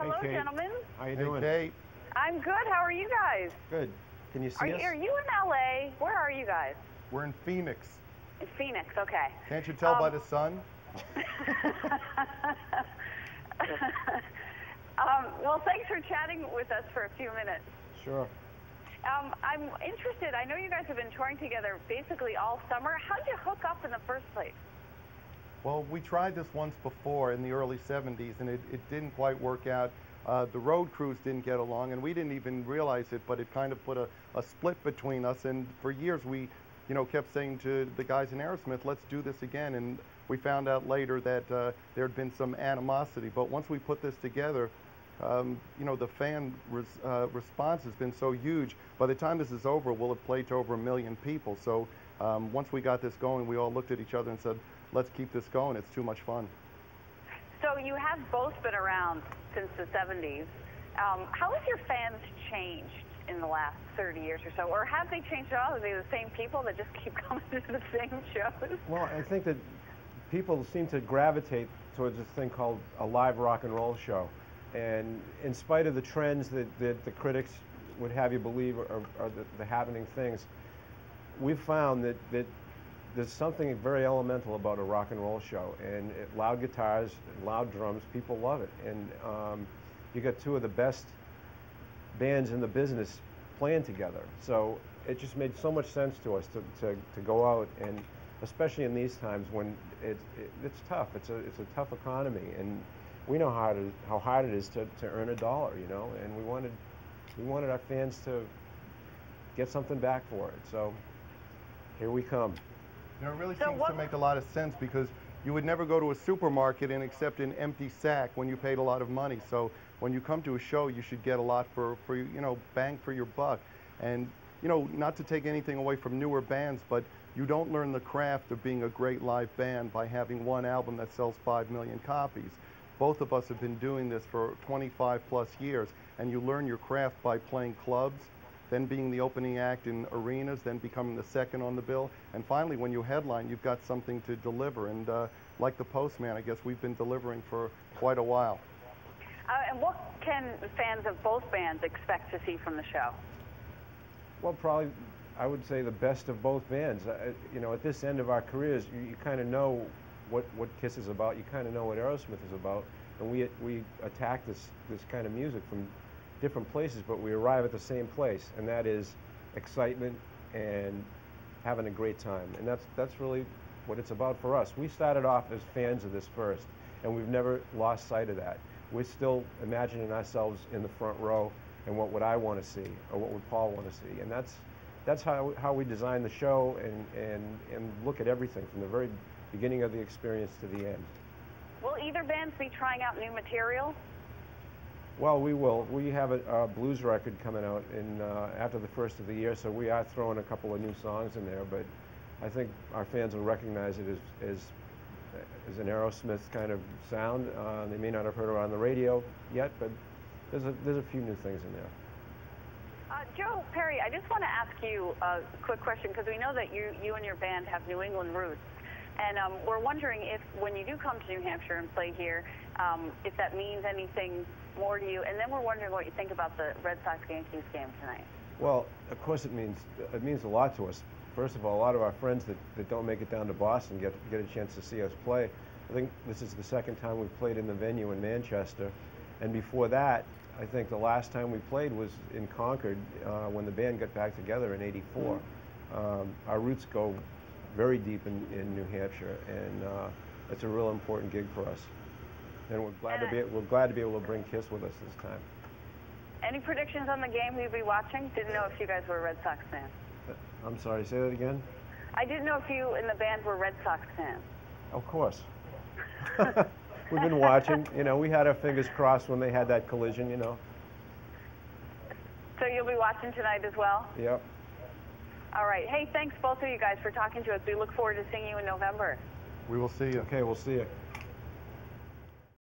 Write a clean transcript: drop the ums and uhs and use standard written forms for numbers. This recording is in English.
Hello, hey, Kate. gentlemen. How you doing? Hey, Kate. I'm good. How are you guys? Good. Can you see us? Are you in LA? Where are you guys? We're in Phoenix. In Phoenix, okay. Can't you tell by the sun? Well, thanks for chatting with us for a few minutes. Sure. I'm interested. I know you guys have been touring together basically all summer. How did you hook up in the first place? Well, we tried this once before in the early 70s, and it didn't quite work out. The road crews didn't get along, and we didn't even realize it, but it kind of put a split between us. And for years, we kept saying to the guys in Aerosmith, let's do this again. And we found out later that there had been some animosity. But once we put this together, the fan response has been so huge. By the time this is over, we'll have played to over 1 million people. So once we got this going, we all looked at each other and said, let's keep this going. It's too much fun. So you have both been around since the 70s. How have your fans changed in the last 30 years or so? Or have they changed at all? Are they the same people that just keep coming to the same shows? Well, I think that people seem to gravitate towards this thing called a live rock and roll show. And in spite of the trends that the critics would have you believe are the happening things, we've found that there's something very elemental about a rock and roll show. And loud guitars, loud drums, people love it. And you got two of the best bands in the business playing together. So it just made so much sense to us to go out, and especially in these times when it's tough. It's a tough economy, and we know how hard it is to earn a dollar, and we wanted our fans to get something back for it. So here we come. It really seems to make a lot of sense, because you would never go to a supermarket and accept an empty sack when you paid a lot of money. So when you come to a show, you should get a lot for bang for your buck. And not to take anything away from newer bands, but you don't learn the craft of being a great live band by having one album that sells 5 million copies. Both of us have been doing this for 25 plus years, and you learn your craft by playing clubs, then being the opening act in arenas, then becoming the second on the bill, and finally when you headline, you've got something to deliver. And like the Postman, I guess we've been delivering for quite a while. And what can fans of both bands expect to see from the show? Well, probably, I would say the best of both bands. At this end of our careers, you kind of know what Kiss is about. You kind of know what Aerosmith is about, and we attack this kind of music from different places, but we arrive at the same place, and that is excitement and having a great time. And that's really what it's about for us. We started off as fans of this first, and we've never lost sight of that. We're still imagining ourselves in the front row, and what would I want to see, or what would Paul want to see? And that's how we design the show and look at everything from the very beginning of the experience to the end. Will either bands be trying out new material? Well, we will. We have a blues record coming out after the first of the year, so we are throwing a couple of new songs in there, but I think our fans will recognize it as an Aerosmith kind of sound. They may not have heard it on the radio yet, but there's a few new things in there. Joe Perry, I just want to ask you a quick question, because we know that you and your band have New England roots. And we're wondering if, when you do come to New Hampshire and play here, if that means anything more to you. And then we're wondering what you think about the Red Sox-Yankees game tonight. Well, of course it means a lot to us. First of all, a lot of our friends that don't make it down to Boston get a chance to see us play. I think this is the second time we've played in the venue in Manchester. And before that, I think the last time we played was in Concord when the band got back together in '84. Our roots go very deep in New Hampshire, and it's a real important gig for us. And we're glad to be able to bring Kiss with us this time. Any predictions on the game we'll be watching? Didn't know if you guys were a Red Sox fan. I'm sorry, say that again? I didn't know if you and the band were Red Sox fans. Of course. We've been watching. We had our fingers crossed when they had that collision, So you'll be watching tonight as well? Yep. All right. Hey, thanks both of you guys for talking to us. We look forward to seeing you in November. We will see you. Okay, we'll see you.